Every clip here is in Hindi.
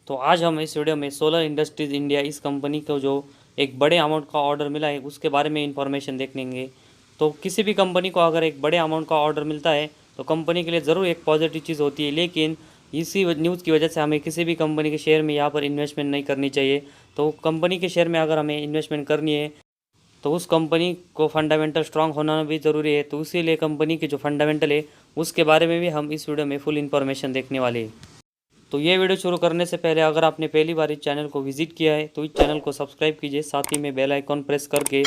तो आज हम इस वीडियो में सोलर इंडस्ट्रीज़ इंडिया इस कंपनी को जो एक बड़े अमाउंट का ऑर्डर मिला है उसके बारे में इंफॉर्मेशन देखेंगे। तो किसी भी कंपनी को अगर एक बड़े अमाउंट का ऑर्डर मिलता है तो कंपनी के लिए ज़रूर एक पॉजिटिव चीज़ होती है, लेकिन इसी न्यूज़ की वजह से हमें किसी भी कंपनी के शेयर में यहाँ पर इन्वेस्टमेंट नहीं करनी चाहिए। तो कंपनी के शेयर में अगर हमें इन्वेस्टमेंट करनी है तो उस कंपनी को फंडामेंटल स्ट्रांग होना भी ज़रूरी है। तो इसीलिए कंपनी के जो फंडामेंटल है उसके बारे में भी हम इस वीडियो में फुल इन्फॉर्मेशन देखने वाले हैं। तो ये वीडियो शुरू करने से पहले अगर आपने पहली बार इस चैनल को विजिट किया है तो इस चैनल को सब्सक्राइब कीजिए, साथ ही में बेल आइकॉन प्रेस करके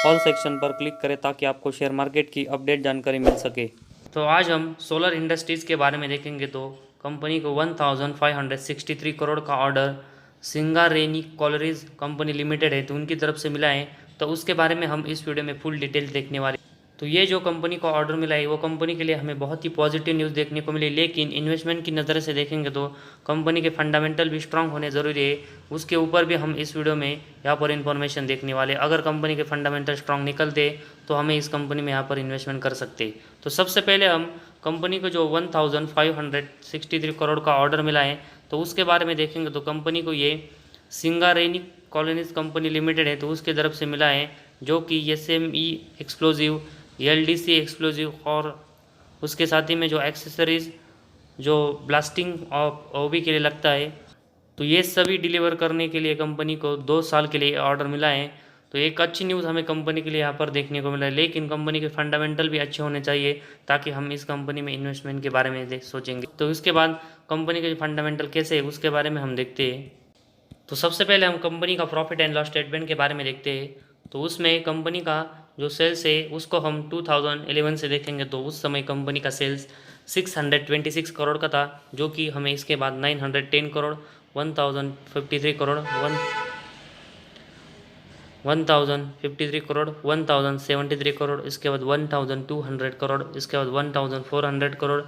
ऑल सेक्शन पर क्लिक करें ताकि आपको शेयर मार्केट की अपडेट जानकारी मिल सके। तो आज हम सोलर इंडस्ट्रीज़ के बारे में देखेंगे। तो कंपनी को 1563 करोड़ का order Singareni Coleridge company limited है तो उनकी तरफ से मिला है। तो उसके बारे में हम इस वीडियो में फुल डिटेल्स देखने वाले। तो ये जो कंपनी को ऑर्डर मिला है वो कंपनी के लिए हमें बहुत ही पॉजिटिव न्यूज़ देखने को मिली, लेकिन इन्वेस्टमेंट की नज़र से देखेंगे तो कंपनी के फंडामेंटल भी स्ट्रांग होने ज़रूरी है। उसके ऊपर भी हम इस वीडियो में यहाँ पर इन्फॉर्मेशन देखने वाले। अगर कंपनी के फंडामेंटल स्ट्रांग निकलते तो हमें इस कंपनी में यहाँ पर इन्वेस्टमेंट कर सकते। तो सबसे पहले हम कंपनी को जो 1563 करोड़ का ऑर्डर मिला है तो उसके बारे में देखेंगे। तो कंपनी को ये सिंगारेनी कॉलोनीज कंपनी लिमिटेड है तो उसके तरफ से मिला है, जो कि SME एक्सप्लोजिव, LDC एक्सप्लोजिव और उसके साथ ही में जो एक्सेसरीज जो ब्लास्टिंग हॉबी के लिए लगता है, तो ये सभी डिलीवर करने के लिए कंपनी को 2 साल के लिए ऑर्डर मिला है। तो एक अच्छी न्यूज़ हमें कंपनी के लिए यहाँ पर देखने को मिला है, लेकिन कंपनी के फंडामेंटल भी अच्छे होने चाहिए ताकि हम इस कंपनी में इन्वेस्टमेंट के बारे में सोचेंगे। तो इसके बाद कंपनी के फंडामेंटल कैसे है उसके बारे में हम देखते हैं। तो सबसे पहले हम कंपनी का प्रॉफिट एंड लॉस स्टेटमेंट के बारे में देखते हैं। तो उसमें कंपनी का जो सेल्स है उसको हम 2011 से देखेंगे तो उस समय कंपनी का सेल्स 626 करोड़ का था, जो कि हमें इसके बाद 910 करोड़, 1053 करोड़, 1053 करोड़, 1073 करोड़, इसके बाद 1200 करोड़, इसके बाद 1400 करोड़,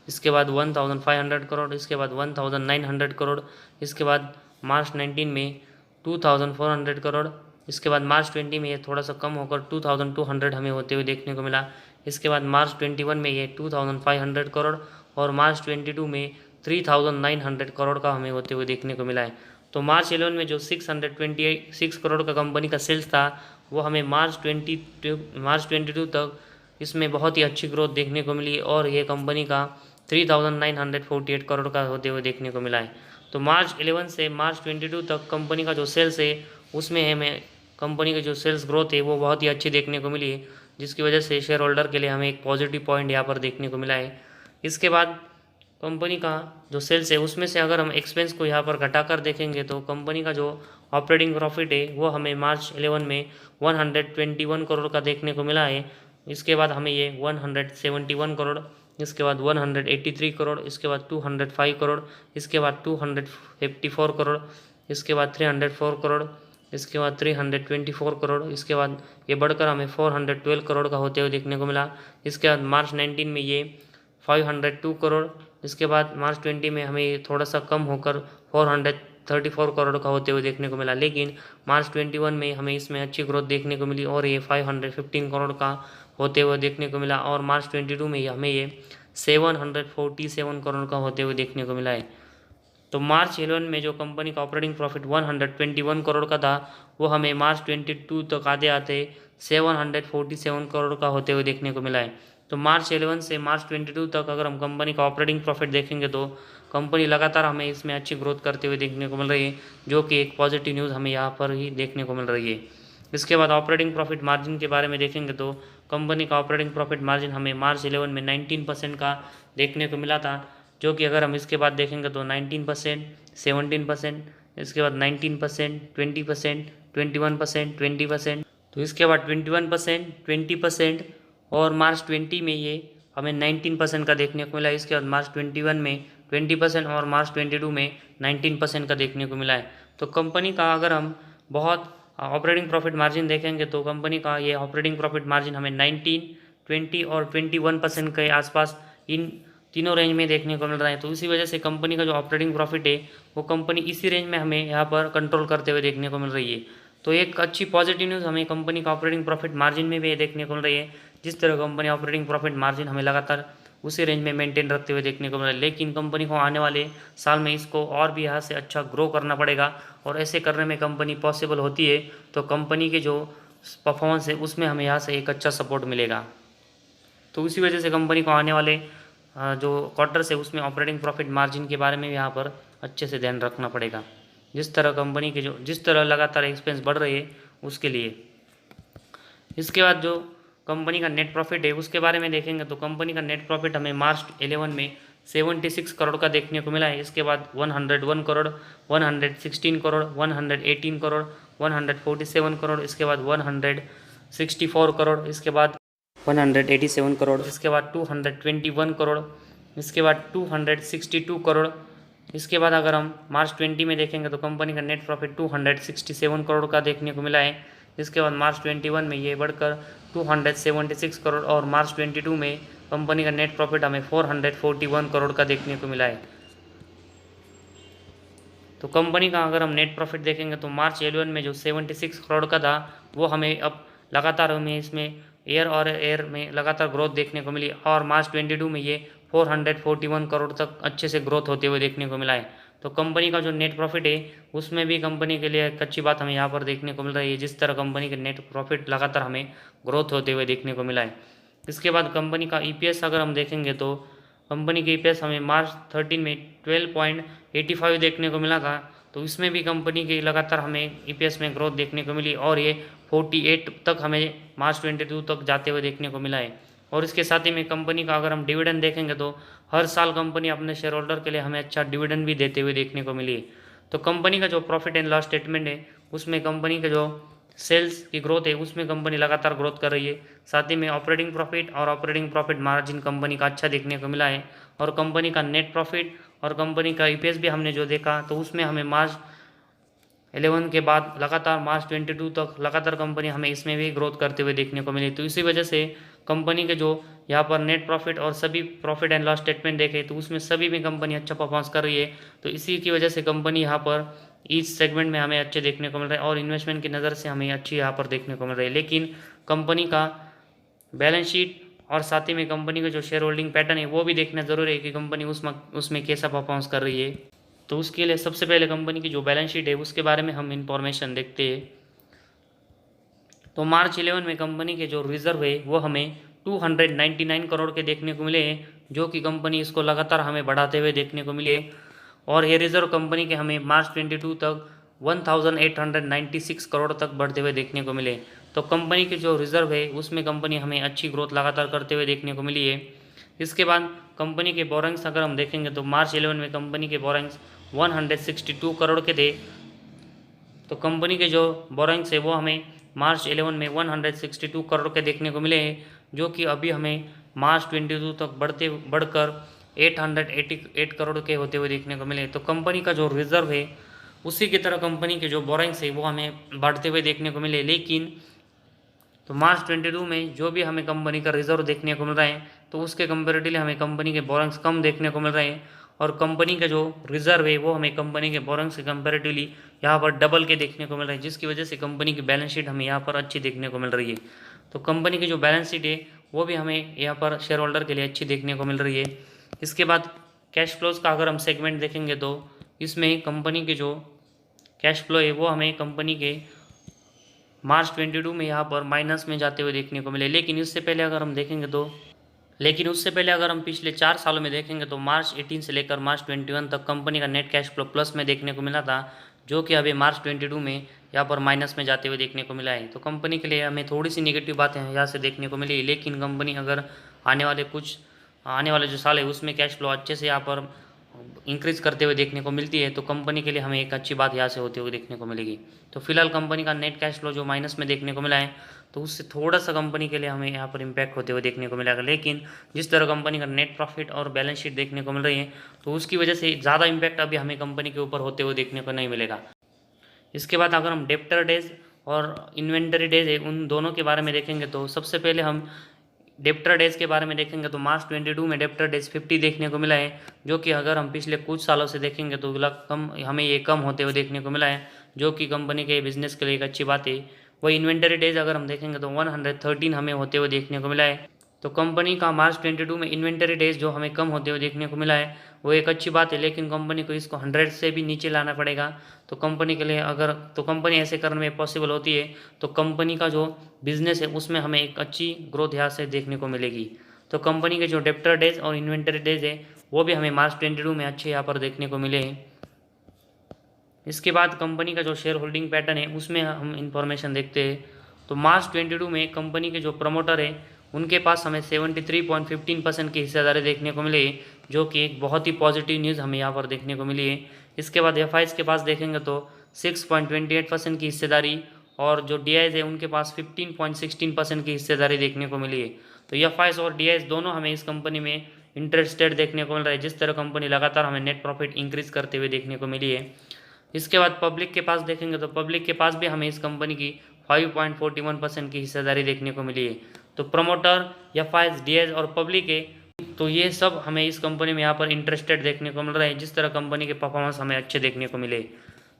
इसके बाद 1500 करोड़, इसके बाद 1900 करोड़, इसके बाद मार्च 19 में 2400 करोड़, इसके बाद मार्च 20 में ये थोड़ा सा कम होकर 2200 हमें होते हुए देखने को मिला। इसके बाद मार्च 21 में ये 2500 करोड़ और मार्च 22 में 3900 करोड़ का हमें होते हुए देखने को मिला है। तो मार्च 11 में जो 626 करोड़ का कंपनी का सेल्स था वो हमें मार्च 22 तक इसमें बहुत ही अच्छी ग्रोथ देखने को मिली और ये कंपनी का 3948 करोड़ का होते हुए देखने को मिला है। तो मार्च 11 से मार्च 22 तक कंपनी का जो सेल्स है उसमें हमें कंपनी की जो सेल्स ग्रोथ है वो बहुत ही अच्छी देखने को मिली है, जिसकी वजह से शेयर होल्डर के लिए हमें एक पॉजिटिव पॉइंट यहाँ पर देखने को मिला है। इसके बाद कंपनी का जो सेल्स है उसमें से अगर हम एक्सपेंस को यहाँ पर घटाकर देखेंगे तो कंपनी का जो ऑपरेटिंग प्रॉफिट है वो हमें मार्च 11 में 121 करोड़ का देखने को मिला है। इसके बाद हमें ये 171 करोड़, इसके बाद 183 करोड़, इसके बाद 205 करोड़, इसके बाद 254 करोड़, इसके बाद 304 करोड़, इसके बाद 324 करोड़, इसके बाद ये बढ़कर हमें 412 करोड़ का होते हुए देखने को मिला। इसके बाद मार्च 19 में ये 502 करोड़, इसके बाद मार्च 20 में हमें ये थोड़ा सा कम होकर 434 करोड़ का होते हुए देखने को मिला, लेकिन मार्च 21 में हमें इसमें अच्छी ग्रोथ देखने को मिली और ये 515 करोड़ का होते हुए देखने को मिला और मार्च 22 में हमें ये 747 करोड़ का होते हुए देखने को मिला है। तो मार्च 11 में जो कंपनी का ऑपरेटिंग प्रॉफिट 121 करोड़ का था वो हमें मार्च 22 तक आते आते 747 करोड़ का होते हुए देखने को मिला है। तो मार्च 11 से मार्च 22 तक अगर हम कंपनी का ऑपरेटिंग प्रॉफिट देखेंगे तो कंपनी लगातार हमें इसमें अच्छी ग्रोथ करते हुए देखने को मिल रही है, जो कि एक पॉजिटिव न्यूज़ हमें यहाँ पर ही देखने को मिल रही है। इसके बाद ऑपरेटिंग प्रॉफिट मार्जिन के बारे में देखेंगे तो कंपनी का ऑपरेटिंग प्रॉफिट मार्जिन हमें मार्च 11 में 19% का देखने को मिला था, जो कि अगर हम इसके बाद देखेंगे तो 19%, 17%, इसके बाद 19%, 20%, 21%, 20%, तो इसके बाद 21%, 20% और मार्च 20 में ये हमें 19% का देखने को मिला। इसके बाद मार्च 21 में 20% और मार्च 22 में 19% का देखने को मिला है। तो कंपनी का अगर हम बहुत ऑपरेटिंग प्रॉफिट मार्जिन देखेंगे तो कंपनी का ये ऑपरेटिंग प्रॉफिट मार्जिन हमें 19, 20 और 21% के आसपास इन तीनों रेंज में देखने को मिल रहा है। तो इसी वजह से कंपनी का जो ऑपरेटिंग प्रॉफिट है वो कंपनी इसी रेंज में हमें यहाँ पर कंट्रोल करते हुए देखने को मिल रही है। तो एक अच्छी पॉजिटिव न्यूज़ हमें कंपनी का ऑपरेटिंग प्रॉफिट मार्जिन में भी देखने को मिल रही है। जिस तरह कंपनी ऑपरेटिंग प्रॉफिट मार्जिन हमें लगातार उसी रेंज में मेंटेन रखते हुए देखने को मिला, लेकिन कंपनी को आने वाले साल में इसको और भी यहाँ से अच्छा ग्रो करना पड़ेगा, और ऐसे करने में कंपनी पॉसिबल होती है तो कंपनी के जो परफॉर्मेंस है उसमें हमें यहाँ से एक अच्छा सपोर्ट मिलेगा। तो उसी वजह से कंपनी को आने वाले जो क्वार्टर्स है उसमें ऑपरेटिंग प्रॉफिट मार्जिन के बारे में भी यहाँ पर अच्छे से ध्यान रखना पड़ेगा, जिस तरह कंपनी के जिस तरह लगातार एक्सपेंस बढ़ रही है उसके लिए। इसके बाद जो कंपनी का नेट प्रॉफिट है उसके बारे में देखेंगे तो कंपनी का नेट प्रॉफिट हमें मार्च 11 में 76 करोड़ का देखने को मिला है। इसके बाद 101 करोड़, 116 करोड़, 118 करोड़, 147 करोड़, इसके बाद 164 करोड़, इसके बाद 187 करोड़, इसके बाद 221 करोड़, इसके बाद 262 करोड़। इसके बाद अगर हम मार्च 20 में देखेंगे तो कंपनी का नेट प्रॉफिट 267 करोड़ का देखने को मिला है। इसके बाद मार्च 21 में ये बढ़कर 276 करोड़, और मार्च 22 में कंपनी का नेट प्रॉफिट हमें 441 करोड़ का देखने को मिला है। तो कंपनी का अगर हम नेट प्रॉफिट देखेंगे तो मार्च 11 में जो 76 करोड़ का था वो हमें अब लगातार हमें इसमें एयर में लगातार ग्रोथ देखने को मिली, और मार्च 22 में ये 441 करोड़ तक अच्छे से ग्रोथ होते हुए देखने को मिला है। तो कंपनी का जो नेट प्रॉफिट है उसमें भी कंपनी के लिए एक अच्छी बात हमें यहाँ पर देखने को मिल रही है, जिस तरह कंपनी के नेट प्रॉफिट लगातार हमें ग्रोथ होते हुए देखने को मिला है। इसके बाद कंपनी का ईपीएस अगर हम देखेंगे तो कंपनी के ईपीएस हमें मार्च 13 में 12.85 देखने को मिला था, तो इसमें भी कंपनी की लगातार हमें ईपीएस में ग्रोथ देखने को मिली, और ये 48 तक हमें मार्च 22 तक जाते हुए देखने को मिला है। और इसके साथ ही में कंपनी का अगर हम डिविडेंड देखेंगे तो हर साल कंपनी अपने शेयर होल्डर के लिए हमें अच्छा डिविडेंड भी देते हुए देखने को मिली है। तो कंपनी का जो प्रॉफिट एंड लॉस स्टेटमेंट है उसमें कंपनी का जो सेल्स की ग्रोथ है उसमें कंपनी लगातार ग्रोथ कर रही है, साथ ही में ऑपरेटिंग प्रॉफिट और ऑपरेटिंग प्रॉफिट मार्जिन कंपनी का अच्छा देखने को मिला है, और कंपनी का नेट प्रॉफिट और कंपनी का ईपीएस भी हमने जो देखा तो उसमें हमें मार्च 11 के बाद लगातार मार्च 22 तक लगातार कंपनी हमें इसमें भी ग्रोथ करते हुए देखने को मिली। तो इसी वजह से कंपनी के जो यहाँ पर नेट प्रॉफिट और सभी प्रॉफिट एंड लॉस स्टेटमेंट देखे तो उसमें सभी में कंपनी अच्छा परफॉर्मेंस कर रही है। तो इसी की वजह से कंपनी यहाँ पर इस सेगमेंट में हमें अच्छे देखने को मिल रहे हैं, और इन्वेस्टमेंट की नज़र से हमें अच्छी यहाँ पर देखने को मिल रही है। लेकिन कंपनी का बैलेंस शीट और साथ ही में कंपनी का जो शेयर होल्डिंग पैटर्न है वो भी देखना ज़रूरी है कि कंपनी उसमें कैसा परफॉर्मेंस कर रही है। तो उसके लिए सबसे पहले कंपनी की जो बैलेंस शीट है उसके बारे में हम इंफॉर्मेशन देखते हैं। तो मार्च 11 में कंपनी के जो रिजर्व है वो हमें 299 करोड़ के देखने को मिले हैं, जो कि कंपनी इसको लगातार हमें बढ़ाते हुए देखने को मिले, और ये रिजर्व कंपनी के हमें मार्च 22 तक 1896 करोड़ तक बढ़ते हुए देखने को मिले। तो कंपनी के जो रिजर्व है उसमें कंपनी हमें अच्छी ग्रोथ लगातार करते हुए देखने को मिली है। इसके बाद कंपनी के बोरेंग्स अगर हम देखेंगे तो मार्च 11 में कंपनी के बोरेंग्स 162 करोड़ के थे। तो कंपनी के जो बोरेंग्स है वो हमें मार्च 11 में 162 करोड़ के देखने को मिले हैं, जो कि अभी हमें मार्च 22 तक बढ़कर 888 करोड़ के होते हुए देखने को मिले। तो कंपनी का जो रिजर्व है उसी की तरह कंपनी के जो बोरेंग्स है वो हमें बढ़ते हुए देखने को मिले, लेकिन तो मार्च 22 में जो भी हमें कंपनी का रिजर्व देखने को मिल रहा है तो उसके कंपेरेटिवली हमें कंपनी के बोरेंग्स कम देखने को मिल रहे हैं, और कंपनी का जो रिजर्व है वो हमें कंपनी के बोरेंग्स के कंपेरेटिवली यहाँ पर डबल के देखने को मिल रहे हैं, जिसकी वजह से कंपनी की बैलेंस शीट हमें यहाँ पर अच्छी देखने को मिल रही है। तो कंपनी की जो बैलेंस शीट है वो भी हमें यहाँ पर शेयर होल्डर के लिए अच्छी देखने को मिल रही है। इसके बाद कैश फ्लोज का अगर हम सेगमेंट देखेंगे तो इसमें कंपनी के जो कैश फ्लो है वो हमें कंपनी के मार्च 22 में यहाँ पर माइनस में जाते हुए देखने को मिले, लेकिन उससे पहले अगर हम पिछले 4 सालों में देखेंगे तो मार्च 18 से लेकर मार्च 21 तक कंपनी का नेट कैश फ्लो प्लस में देखने को मिला था, जो कि अभी मार्च 22 में यहाँ पर माइनस में जाते हुए देखने को मिला है। तो कंपनी के लिए हमें थोड़ी सी नेगेटिव बातें यहाँ से देखने को मिली, लेकिन कंपनी अगर आने वाले जो साल है उसमें कैश फ्लो अच्छे से यहाँ पर इंक्रीज करते हुए देखने को मिलती है, तो कंपनी के लिए हमें एक अच्छी बात यहाँ से होते हुए देखने को मिलेगी। तो फिलहाल कंपनी का नेट कैश फ्लो जो माइनस में देखने को मिला है तो उससे थोड़ा सा कंपनी के लिए हमें यहाँ पर इम्पैक्ट होते हुए देखने को मिलेगा, लेकिन जिस तरह कंपनी का नेट प्रॉफिट और बैलेंस शीट देखने को मिल रही है तो उसकी वजह से ज़्यादा इम्पैक्ट अभी हमें कंपनी के ऊपर होते हुए देखने को नहीं मिलेगा। इसके बाद अगर हम डेप्टर डेज और इन्वेंटरी डेज है उन दोनों के बारे में देखेंगे तो सबसे पहले हम डेप्टर डेज के बारे में देखेंगे तो मार्च 22 में डेप्टर डेज 50 देखने को मिला है, जो कि अगर हम पिछले कुछ सालों से देखेंगे तो हमें ये कम होते हुए देखने को मिला है, जो कि कंपनी के बिजनेस के लिए एक अच्छी बात है। वही इन्वेंटरी डेज अगर हम देखेंगे तो 113 हमें होते हुए देखने को मिला है। तो कंपनी का मार्च 22 में इन्वेंटरी डेज जो हमें कम होते हुए देखने को मिला है वो एक अच्छी बात है, लेकिन कंपनी को इसको 100 से भी नीचे लाना पड़ेगा। तो कंपनी के लिए अगर तो कंपनी ऐसे करने में पॉसिबल होती है तो कंपनी का जो बिजनेस है उसमें हमें एक अच्छी ग्रोथ यहाँ से देखने को मिलेगी। तो कंपनी के जो डेप्टर डेज और इन्वेंटरी डेज है वो भी हमें मार्च 22 में अच्छे यहाँ पर देखने को मिले हैं। इसके बाद कंपनी का जो शेयर होल्डिंग पैटर्न है उसमें हम इंफॉर्मेशन देखते हैं। तो मार्च 22 में कंपनी के जो प्रमोटर है उनके पास हमें 73.15% की हिस्सेदारी देखने को मिली है, जो कि एक बहुत ही पॉजिटिव न्यूज़ हमें यहाँ पर देखने को मिली है। इसके बाद एफआईज के पास देखेंगे तो 6.28% की हिस्सेदारी और जो डीआईज है उनके पास 15.16% की हिस्सेदारी देखने को मिली है। तो एफआईज और डीआईज दोनों हमें इस कंपनी में इंटरेस्टेड देखने को मिल रहा है, जिस तरह कंपनी लगातार हमें नेट प्रॉफिट इंक्रीज करते हुए देखने को मिली है। इसके बाद पब्लिक के पास देखेंगे तो पब्लिक के पास भी हमें इस कंपनी की 5.41% की हिस्सेदारी देखने को मिली है। तो प्रमोटर, एफआईज, डीएज और पब्लिक है, तो ये सब हमें इस कंपनी में यहाँ पर इंटरेस्टेड देखने को मिल रहा है, जिस तरह कंपनी के परफॉर्मेंस हमें अच्छे देखने को मिले।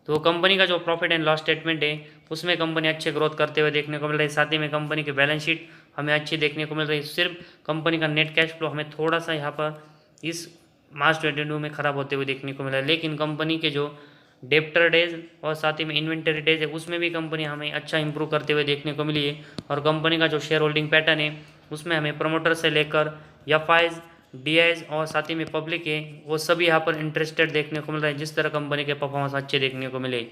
तो कंपनी का जो प्रॉफिट एंड लॉस स्टेटमेंट है उसमें कंपनी अच्छे ग्रोथ करते हुए देखने को मिल रही है। साथ ही में कंपनी की बैलेंस शीट हमें अच्छी देखने को मिल रही है। सिर्फ कंपनी का नेट कैश फ्लो हमें थोड़ा सा यहाँ पर इस मार्च 22 में ख़राब होते हुए देखने को मिला है, लेकिन कंपनी के जो डेप्टर डेज और साथ ही में इन्वेंटरी डेज है उसमें भी कंपनी हमें अच्छा इंप्रूव करते हुए देखने को मिली है। और कंपनी का जो शेयर होल्डिंग पैटर्न है उसमें हमें प्रमोटर से लेकर एफआईज, डीआईज और साथ ही में पब्लिक है वो सभी यहाँ पर इंटरेस्टेड देखने को मिल रहे हैं, जिस तरह कंपनी के परफॉर्मेंस अच्छे देखने को मिले।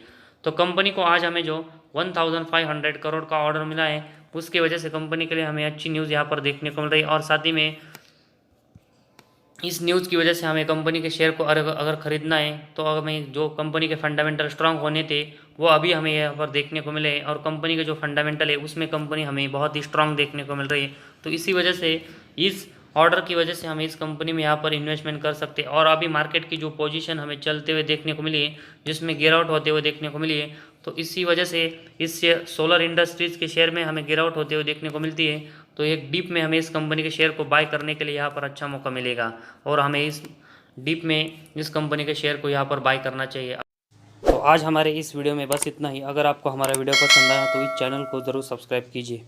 तो कंपनी को आज हमें जो 1500 करोड़ का ऑर्डर मिला है उसकी वजह से कंपनी के लिए हमें अच्छी न्यूज़ यहाँ पर देखने को मिल रही है। और साथ ही में इस न्यूज़ की वजह से हमें कंपनी के शेयर को अगर खरीदना है तो हमें जो कंपनी के फंडामेंटल स्ट्रांग होने थे वो अभी हमें यहाँ पर देखने को मिले, और कंपनी के जो फंडामेंटल है उसमें कंपनी हमें बहुत ही स्ट्रांग देखने को मिल रही है। तो इसी वजह से इस ऑर्डर की वजह से हम इस कंपनी में यहाँ पर इन्वेस्टमेंट कर सकते हैं। और अभी मार्केट की जो पोजीशन हमें चलते हुए देखने को मिली है जिसमें गिरावट होते हुए देखने को मिली है, तो इसी वजह से इस सोलर इंडस्ट्रीज़ के शेयर में हमें गिरावट होते हुए देखने को मिलती है। तो एक डीप में हमें इस कंपनी के शेयर को बाय करने के लिए यहाँ पर अच्छा मौका मिलेगा और हमें इस डीप में इस कंपनी के शेयर को यहाँ पर बाय करना चाहिए। तो आज हमारे इस वीडियो में बस इतना ही। अगर आपको हमारा वीडियो पसंद आया तो इस चैनल को ज़रूर सब्सक्राइब कीजिए।